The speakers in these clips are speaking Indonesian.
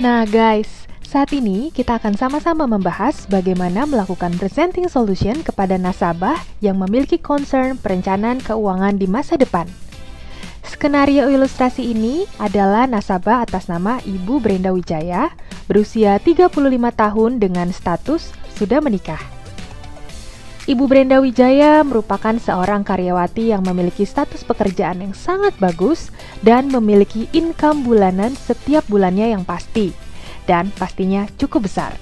Nah guys, saat ini kita akan sama-sama membahas bagaimana melakukan presenting solution kepada nasabah yang memiliki concern perencanaan keuangan di masa depan. Skenario ilustrasi ini adalah nasabah atas nama Ibu Brenda Wijaya, berusia 35 tahun dengan status sudah menikah. Ibu Brenda Wijaya merupakan seorang karyawati yang memiliki status pekerjaan yang sangat bagus dan memiliki income bulanan setiap bulannya yang pasti, dan pastinya cukup besar.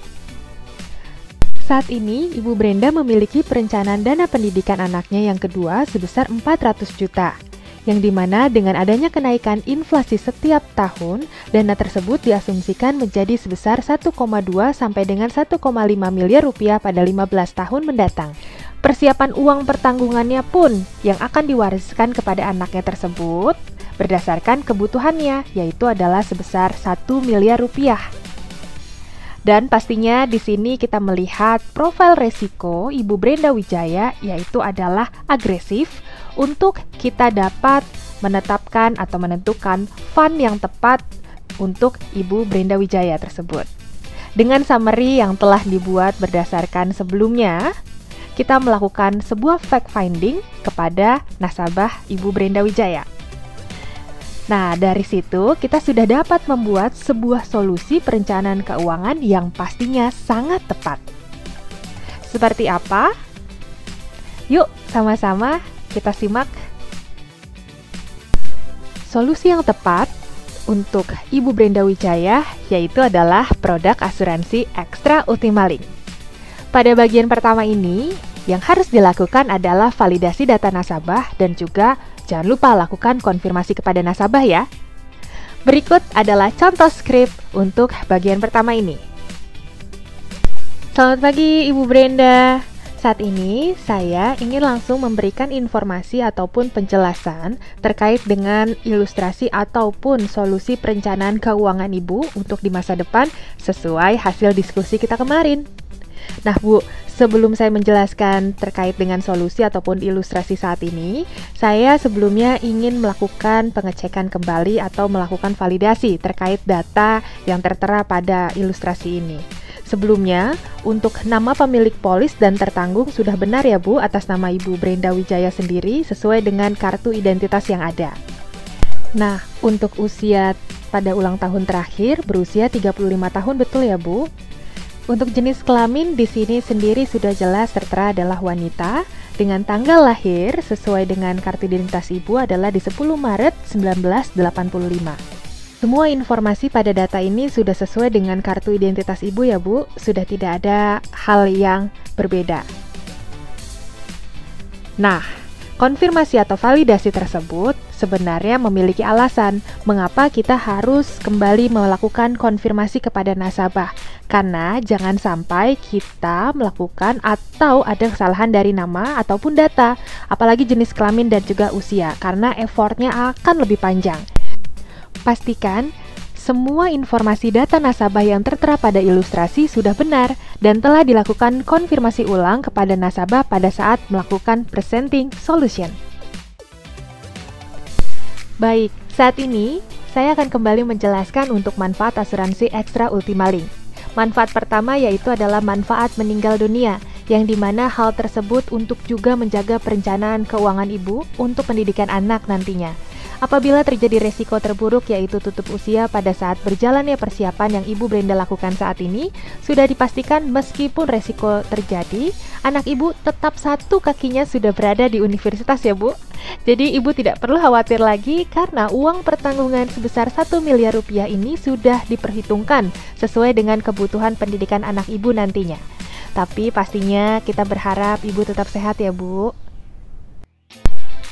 Saat ini, Ibu Brenda memiliki perencanaan dana pendidikan anaknya yang kedua sebesar 400 juta, yang dimana dengan adanya kenaikan inflasi setiap tahun, dana tersebut diasumsikan menjadi sebesar 1,2 sampai dengan 1,5 miliar rupiah pada 15 tahun mendatang. Persiapan uang pertanggungannya pun yang akan diwariskan kepada anaknya tersebut berdasarkan kebutuhannya, yaitu adalah sebesar 1 miliar rupiah. Dan pastinya di sini kita melihat profil resiko Ibu Brenda Wijaya, yaitu adalah agresif untuk kita dapat menetapkan atau menentukan fund yang tepat untuk Ibu Brenda Wijaya tersebut. Dengan summary yang telah dibuat berdasarkan sebelumnya, kita melakukan sebuah fact finding kepada nasabah Ibu Brenda Wijaya. Nah, dari situ kita sudah dapat membuat sebuah solusi perencanaan keuangan yang pastinya sangat tepat. Seperti apa? Yuk, sama-sama kita simak. Solusi yang tepat untuk Ibu Brenda Wijaya yaitu adalah produk asuransi Extra Ultima Link. Pada bagian pertama ini, yang harus dilakukan adalah validasi data nasabah dan juga jangan lupa lakukan konfirmasi kepada nasabah ya. Berikut adalah contoh skrip untuk bagian pertama ini. Selamat pagi Ibu Brenda. Saat ini saya ingin langsung memberikan informasi ataupun penjelasan terkait dengan ilustrasi ataupun solusi perencanaan keuangan Ibu untuk di masa depan sesuai hasil diskusi kita kemarin. Nah Bu, sebelum saya menjelaskan terkait dengan solusi ataupun ilustrasi saat ini, saya sebelumnya ingin melakukan pengecekan kembali atau melakukan validasi terkait data yang tertera pada ilustrasi ini. Sebelumnya, untuk nama pemilik polis dan tertanggung sudah benar ya Bu atas nama Ibu Brenda Wijaya sendiri sesuai dengan kartu identitas yang ada. Nah, untuk usia pada ulang tahun terakhir berusia 35 tahun betul ya Bu? Untuk jenis kelamin di sini sendiri sudah jelas tertera adalah wanita dengan tanggal lahir sesuai dengan kartu identitas Ibu adalah di 10 Maret 1985. Semua informasi pada data ini sudah sesuai dengan kartu identitas Ibu ya Bu, sudah tidak ada hal yang berbeda. Nah, konfirmasi atau validasi tersebut sebenarnya memiliki alasan mengapa kita harus kembali melakukan konfirmasi kepada nasabah. Karena jangan sampai kita melakukan atau ada kesalahan dari nama ataupun data, apalagi jenis kelamin dan juga usia, karena effortnya akan lebih panjang. Pastikan semua informasi data nasabah yang tertera pada ilustrasi sudah benar dan telah dilakukan konfirmasi ulang kepada nasabah pada saat melakukan presenting solution. Baik, saat ini saya akan kembali menjelaskan untuk manfaat asuransi Extra Ultima Link. Manfaat pertama yaitu adalah manfaat meninggal dunia, yang dimana hal tersebut untuk juga menjaga perencanaan keuangan Ibu untuk pendidikan anak nantinya. Apabila terjadi resiko terburuk yaitu tutup usia pada saat berjalannya persiapan yang Ibu Brenda lakukan saat ini, sudah dipastikan meskipun resiko terjadi, anak Ibu tetap satu kakinya sudah berada di universitas ya Bu. Jadi Ibu tidak perlu khawatir lagi karena uang pertanggungan sebesar 1 miliar rupiah ini sudah diperhitungkan sesuai dengan kebutuhan pendidikan anak Ibu nantinya. Tapi pastinya kita berharap Ibu tetap sehat ya Bu.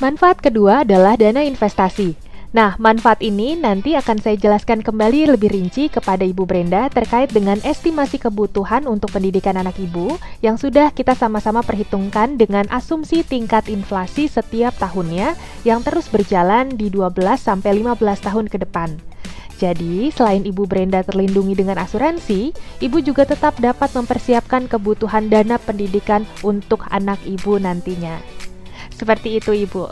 Manfaat kedua adalah dana investasi. Nah, manfaat ini nanti akan saya jelaskan kembali lebih rinci kepada Ibu Brenda terkait dengan estimasi kebutuhan untuk pendidikan anak Ibu yang sudah kita sama-sama perhitungkan dengan asumsi tingkat inflasi setiap tahunnya yang terus berjalan di 12-15 tahun ke depan. Jadi, selain Ibu Brenda terlindungi dengan asuransi, Ibu juga tetap dapat mempersiapkan kebutuhan dana pendidikan untuk anak Ibu nantinya. Seperti itu Ibu.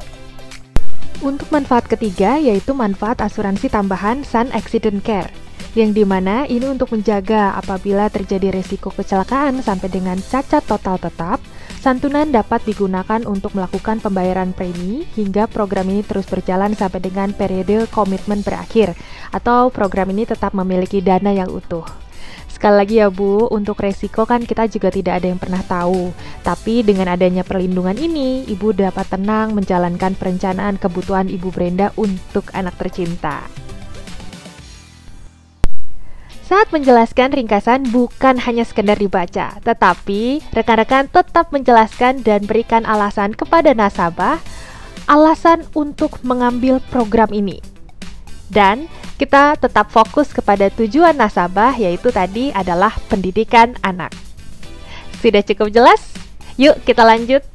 Untuk manfaat ketiga yaitu manfaat asuransi tambahan Sun Accident Care. yang dimana ini untuk menjaga apabila terjadi risiko kecelakaan sampai dengan cacat total tetap, santunan dapat digunakan untuk melakukan pembayaran premi hingga program ini terus berjalan sampai dengan periode komitmen berakhir, atau program ini tetap memiliki dana yang utuh. Sekali lagi ya Bu, untuk resiko kan kita juga tidak ada yang pernah tahu. Tapi dengan adanya perlindungan ini, Ibu dapat tenang menjalankan perencanaan kebutuhan Ibu Brenda untuk anak tercinta. Saat menjelaskan ringkasan bukan hanya sekedar dibaca, tetapi rekan-rekan tetap menjelaskan dan berikan alasan kepada nasabah, alasan untuk mengambil program ini. Dan kita tetap fokus kepada tujuan nasabah, yaitu tadi adalah pendidikan anak. Sudah cukup jelas? Yuk kita lanjut.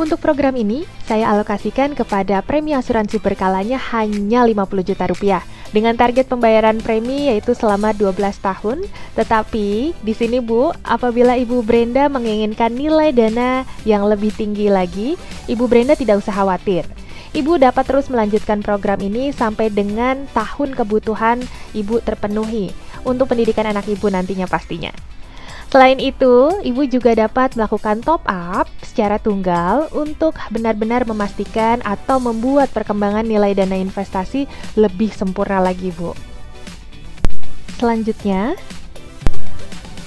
Untuk program ini, saya alokasikan kepada premi asuransi berkalanya hanya 50 juta rupiah dengan target pembayaran premi yaitu selama 12 tahun. Tetapi di sini Bu, apabila Ibu Brenda menginginkan nilai dana yang lebih tinggi lagi, Ibu Brenda tidak usah khawatir. Ibu dapat terus melanjutkan program ini sampai dengan tahun kebutuhan Ibu terpenuhi untuk pendidikan anak Ibu nantinya pastinya. Selain itu, Ibu juga dapat melakukan top up secara tunggal untuk benar-benar memastikan atau membuat perkembangan nilai dana investasi lebih sempurna lagi, Bu. Selanjutnya,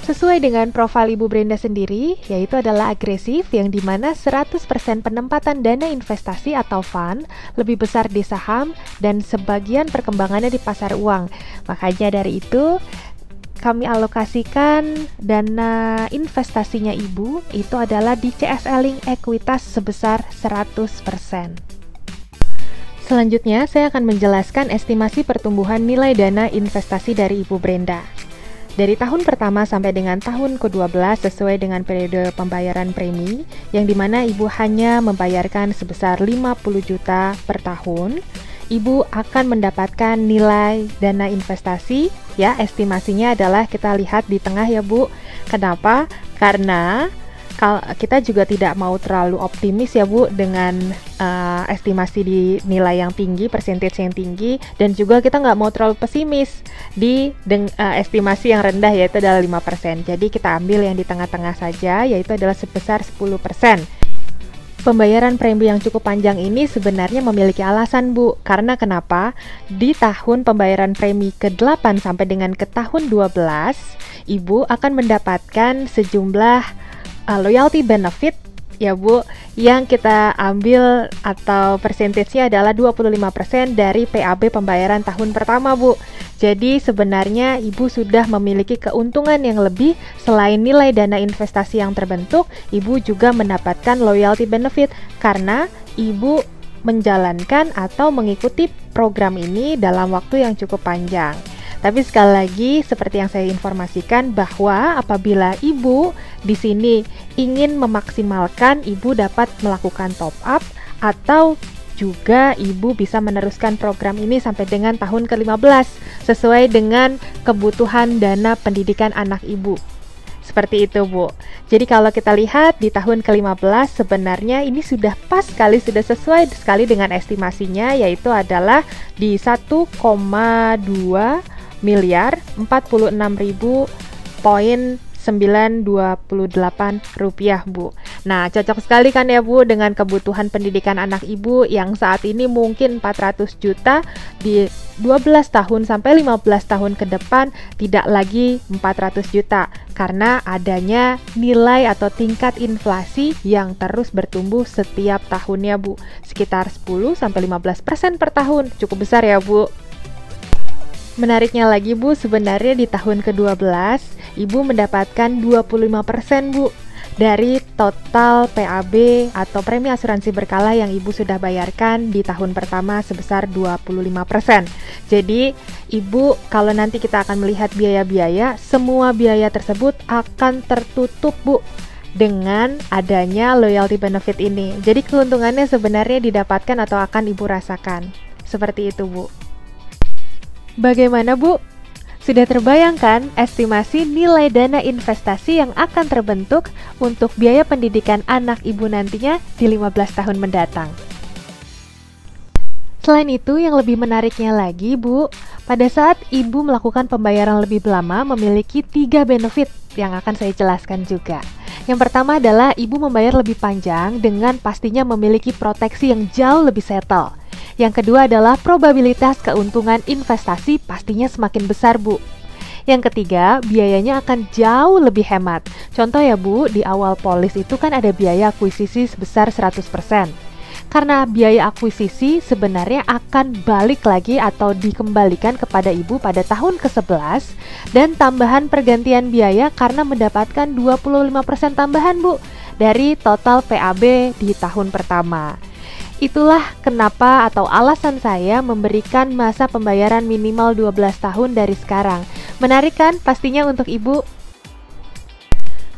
sesuai dengan profil Ibu Brenda sendiri, yaitu adalah agresif yang dimana 100% penempatan dana investasi atau fund lebih besar di saham dan sebagian perkembangannya di pasar uang. Makanya dari itu, kami alokasikan dana investasinya Ibu itu adalah di CSL Link Ekuitas sebesar 100%. Selanjutnya, saya akan menjelaskan estimasi pertumbuhan nilai dana investasi dari Ibu Brenda. Dari tahun pertama sampai dengan tahun ke-12 sesuai dengan periode pembayaran premi, yang dimana Ibu hanya membayarkan sebesar 50 juta per tahun, Ibu akan mendapatkan nilai dana investasi, ya estimasinya adalah kita lihat di tengah ya Bu. Kenapa? Karena kita juga tidak mau terlalu optimis ya Bu dengan estimasi di nilai yang tinggi, persentage yang tinggi, dan juga kita nggak mau terlalu pesimis di estimasi yang rendah yaitu adalah 5%. Jadi kita ambil yang di tengah-tengah saja yaitu adalah sebesar 10%. Pembayaran premi yang cukup panjang ini sebenarnya memiliki alasan Bu, karena kenapa? Di tahun pembayaran premi ke-8 sampai dengan ke tahun 12, Ibu akan mendapatkan sejumlah loyalty benefit ya Bu, yang kita ambil atau persentasenya adalah 25% dari PAB pembayaran tahun pertama Bu. Jadi sebenarnya Ibu sudah memiliki keuntungan yang lebih. Selain nilai dana investasi yang terbentuk, Ibu juga mendapatkan loyalty benefit karena Ibu menjalankan atau mengikuti program ini dalam waktu yang cukup panjang. Tapi sekali lagi seperti yang saya informasikan bahwa apabila Ibu di sini ingin memaksimalkan, Ibu dapat melakukan top up atau juga Ibu bisa meneruskan program ini sampai dengan tahun ke-15 sesuai dengan kebutuhan dana pendidikan anak Ibu. Seperti itu Bu. Jadi kalau kita lihat di tahun ke-15 sebenarnya ini sudah pas sekali, sudah sesuai sekali dengan estimasinya, yaitu adalah di 1,2 miliar 46.928 rupiah Bu. Nah cocok sekali kan ya Bu dengan kebutuhan pendidikan anak Ibu yang saat ini mungkin 400 juta di 12 tahun sampai 15 tahun ke depan tidak lagi 400 juta karena adanya nilai atau tingkat inflasi yang terus bertumbuh setiap tahunnya Bu, sekitar 10-15% per tahun, cukup besar ya Bu. Menariknya lagi Bu, sebenarnya di tahun ke-12 Ibu mendapatkan 25% Bu dari total PAB atau premi asuransi berkala yang Ibu sudah bayarkan di tahun pertama sebesar 25%. Jadi Ibu kalau nanti kita akan melihat biaya-biaya, semua biaya tersebut akan tertutup Bu dengan adanya loyalty benefit ini. Jadi keuntungannya sebenarnya didapatkan atau akan Ibu rasakan. Seperti itu Bu. Bagaimana Bu? Sudah terbayangkan estimasi nilai dana investasi yang akan terbentuk untuk biaya pendidikan anak Ibu nantinya di 15 tahun mendatang? Selain itu, yang lebih menariknya lagi, Bu, pada saat Ibu melakukan pembayaran lebih lama memiliki 3 benefit yang akan saya jelaskan juga. Yang pertama adalah Ibu membayar lebih panjang dengan pastinya memiliki proteksi yang jauh lebih settle. Yang kedua adalah probabilitas keuntungan investasi pastinya semakin besar, Bu. Yang ketiga, biayanya akan jauh lebih hemat. Contoh ya, Bu, di awal polis itu kan ada biaya akuisisi sebesar 100%. Karena biaya akuisisi sebenarnya akan balik lagi atau dikembalikan kepada Ibu pada tahun ke-11 dan tambahan pergantian biaya karena mendapatkan 25% tambahan, Bu, dari total PAB di tahun pertama. Itulah kenapa atau alasan saya memberikan masa pembayaran minimal 12 tahun dari sekarang. Menarik kan pastinya untuk Ibu?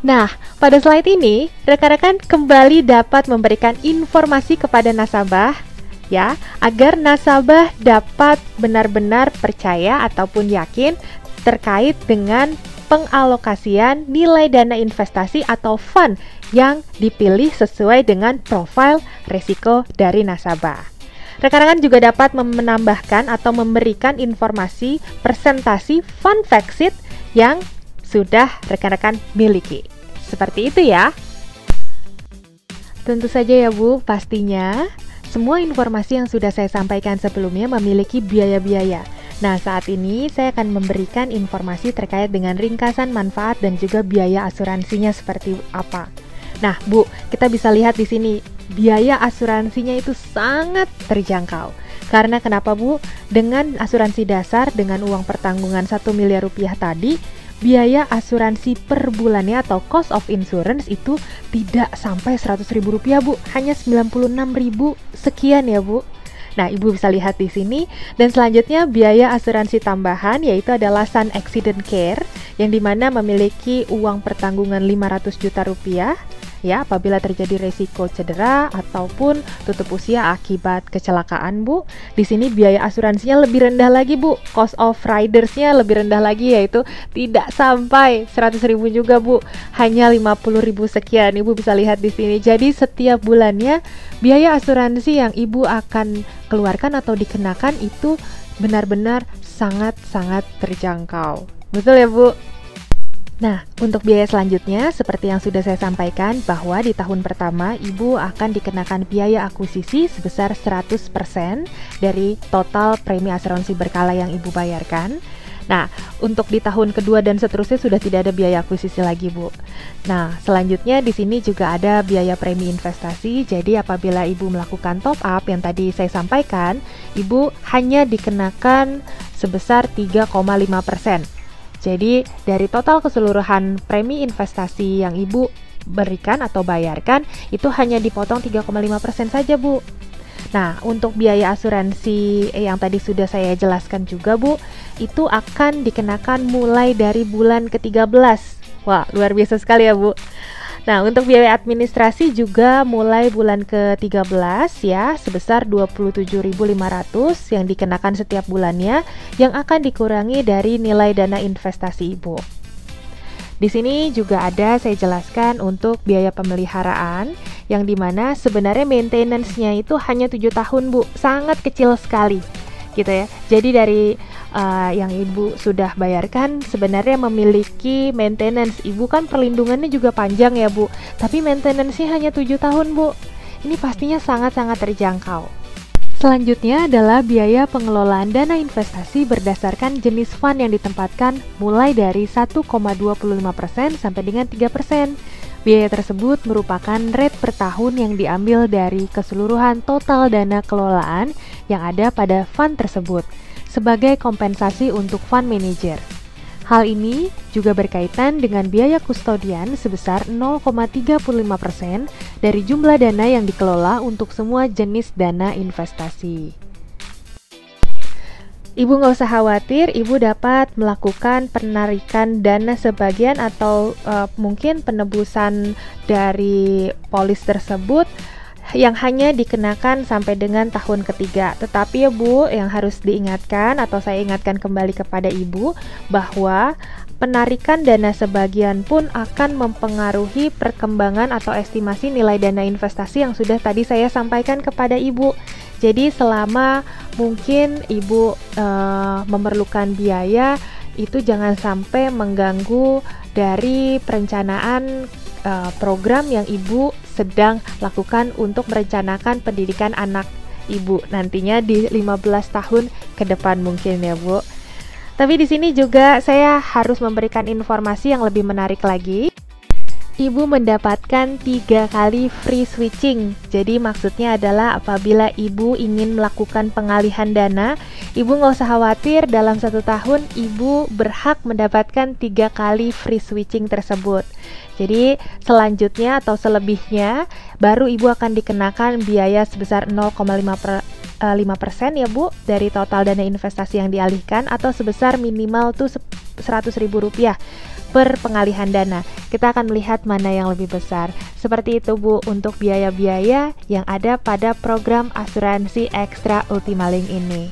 Nah, pada slide ini, rekan-rekan kembali dapat memberikan informasi kepada nasabah, ya, agar nasabah dapat benar-benar percaya ataupun yakin terkait dengan pengalokasian nilai dana investasi atau fund yang dipilih sesuai dengan profil risiko dari nasabah. Rekan-rekan juga dapat menambahkan atau memberikan informasi presentasi fund fact sheet yang sudah rekan-rekan miliki. Seperti itu ya. Tentu saja ya, Bu, pastinya semua informasi yang sudah saya sampaikan sebelumnya memiliki biaya-biaya. Nah, saat ini saya akan memberikan informasi terkait dengan ringkasan manfaat dan juga biaya asuransinya seperti apa. Nah, Bu, kita bisa lihat di sini biaya asuransinya itu sangat terjangkau. Karena kenapa, Bu? Dengan asuransi dasar dengan uang pertanggungan 1 miliar rupiah tadi, biaya asuransi per bulannya atau cost of insurance itu tidak sampai 100 ribu rupiah, Bu. Hanya 96 ribu sekian ya, Bu. Nah, Ibu bisa lihat di sini. Dan selanjutnya biaya asuransi tambahan yaitu adalah Sun Accident Care yang dimana memiliki uang pertanggungan 500 juta rupiah ya apabila terjadi resiko cedera ataupun tutup usia akibat kecelakaan, Bu. Di sini biaya asuransinya lebih rendah lagi, Bu. Cost of ridersnya lebih rendah lagi yaitu tidak sampai 100 ribu juga, Bu. Hanya 50 ribu sekian. Ibu bisa lihat di sini. Jadi setiap bulannya biaya asuransi yang Ibu akan keluarkan atau dikenakan itu benar-benar sangat-sangat terjangkau. Betul ya, Bu? Nah, untuk biaya selanjutnya, seperti yang sudah saya sampaikan bahwa di tahun pertama, Ibu akan dikenakan biaya akuisisi sebesar 100% dari total premi asuransi berkala yang Ibu bayarkan. Nah, untuk di tahun kedua dan seterusnya sudah tidak ada biaya akuisisi lagi, Bu. Nah, selanjutnya di sini juga ada biaya premi investasi. Jadi apabila Ibu melakukan top up yang tadi saya sampaikan, Ibu hanya dikenakan sebesar 3,5%. Jadi dari total keseluruhan premi investasi yang Ibu berikan atau bayarkan itu hanya dipotong 3,5% saja, Bu. Nah, untuk biaya asuransi yang tadi sudah saya jelaskan juga, Bu, itu akan dikenakan mulai dari bulan ke-13. Wah, luar biasa sekali ya, Bu. Nah, untuk biaya administrasi juga mulai bulan ke-13 ya, sebesar 27.500 yang dikenakan setiap bulannya yang akan dikurangi dari nilai dana investasi Ibu. Di sini juga ada saya jelaskan untuk biaya pemeliharaan yang dimana sebenarnya maintenance-nya itu hanya 7 tahun, Bu. Sangat kecil sekali gitu ya. Jadi dari yang Ibu sudah bayarkan sebenarnya memiliki maintenance. Ibu kan perlindungannya juga panjang ya, Bu. Tapi maintenance-nya hanya 7 tahun, Bu. Ini pastinya sangat-sangat terjangkau. Selanjutnya adalah biaya pengelolaan dana investasi berdasarkan jenis fund yang ditempatkan mulai dari 1,25% sampai dengan 3%. Biaya tersebut merupakan rate per tahun yang diambil dari keseluruhan total dana kelolaan yang ada pada fund tersebut sebagai kompensasi untuk fund manager. Hal ini juga berkaitan dengan biaya kustodian sebesar 0,35% dari jumlah dana yang dikelola untuk semua jenis dana investasi. Ibu nggak usah khawatir, Ibu dapat melakukan penarikan dana sebagian atau mungkin penebusan dari polis tersebut yang hanya dikenakan sampai dengan tahun ketiga. Tetapi ya, Bu, yang harus diingatkan atau saya ingatkan kembali kepada Ibu bahwa penarikan dana sebagian pun akan mempengaruhi perkembangan atau estimasi nilai dana investasi yang sudah tadi saya sampaikan kepada Ibu. Jadi selama mungkin Ibu memerlukan biaya, itu jangan sampai mengganggu dari perencanaan program yang Ibu sedang lakukan untuk merencanakan pendidikan anak Ibu nantinya di 15 tahun ke depan mungkin ya Bu. Tapi di sini juga saya harus memberikan informasi yang lebih menarik lagi. Ibu mendapatkan 3 kali free switching. Jadi maksudnya adalah apabila Ibu ingin melakukan pengalihan dana, Ibu nggak usah khawatir, dalam 1 tahun Ibu berhak mendapatkan 3 kali free switching tersebut. Jadi selanjutnya atau selebihnya baru Ibu akan dikenakan biaya sebesar 0,5% ya Bu dari total dana investasi yang dialihkan, atau sebesar minimal tuh Rp100.000 per pengalihan dana. Kita akan melihat mana yang lebih besar. Seperti itu Bu untuk biaya-biaya yang ada pada program asuransi ekstra Ultimalink ini.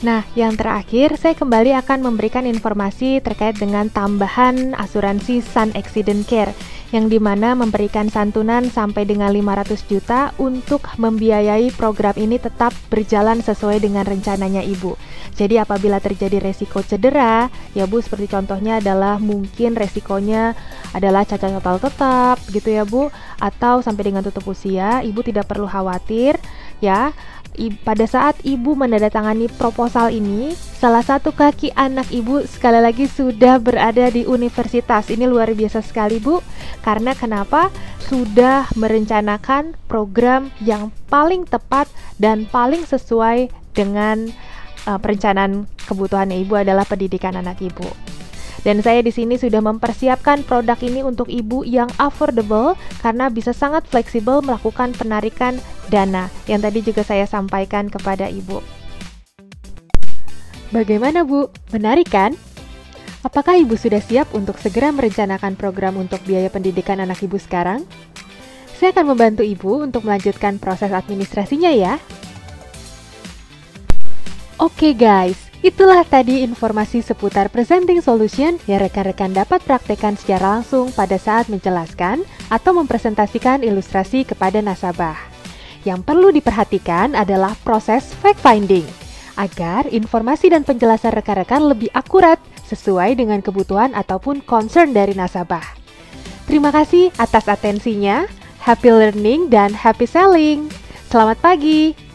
Nah, yang terakhir saya kembali akan memberikan informasi terkait dengan tambahan asuransi Sun Accident Care, yang dimana memberikan santunan sampai dengan 500 juta untuk membiayai program ini tetap berjalan sesuai dengan rencananya Ibu. Jadi apabila terjadi resiko cedera, ya Bu, seperti contohnya adalah mungkin resikonya adalah cacat total tetap gitu ya Bu, atau sampai dengan tutup usia, Ibu tidak perlu khawatir ya. Pada saat Ibu menandatangani proposal ini, salah satu kaki anak Ibu sekali lagi sudah berada di universitas. Ini luar biasa sekali Bu, karena kenapa? Sudah merencanakan program yang paling tepat dan paling sesuai dengan perencanaan kebutuhannya Ibu adalah pendidikan anak Ibu. Dan saya di sini sudah mempersiapkan produk ini untuk Ibu yang affordable karena bisa sangat fleksibel melakukan penarikan dana yang tadi juga saya sampaikan kepada Ibu. Bagaimana Bu? Menarik kan? Apakah Ibu sudah siap untuk segera merencanakan program untuk biaya pendidikan anak Ibu sekarang? Saya akan membantu Ibu untuk melanjutkan proses administrasinya ya. Oke guys, itulah tadi informasi seputar presenting solution yang rekan-rekan dapat praktekkan secara langsung pada saat menjelaskan atau mempresentasikan ilustrasi kepada nasabah. Yang perlu diperhatikan adalah proses fact-finding, agar informasi dan penjelasan rekan-rekan lebih akurat sesuai dengan kebutuhan ataupun concern dari nasabah. Terima kasih atas atensinya, happy learning dan happy selling. Selamat pagi!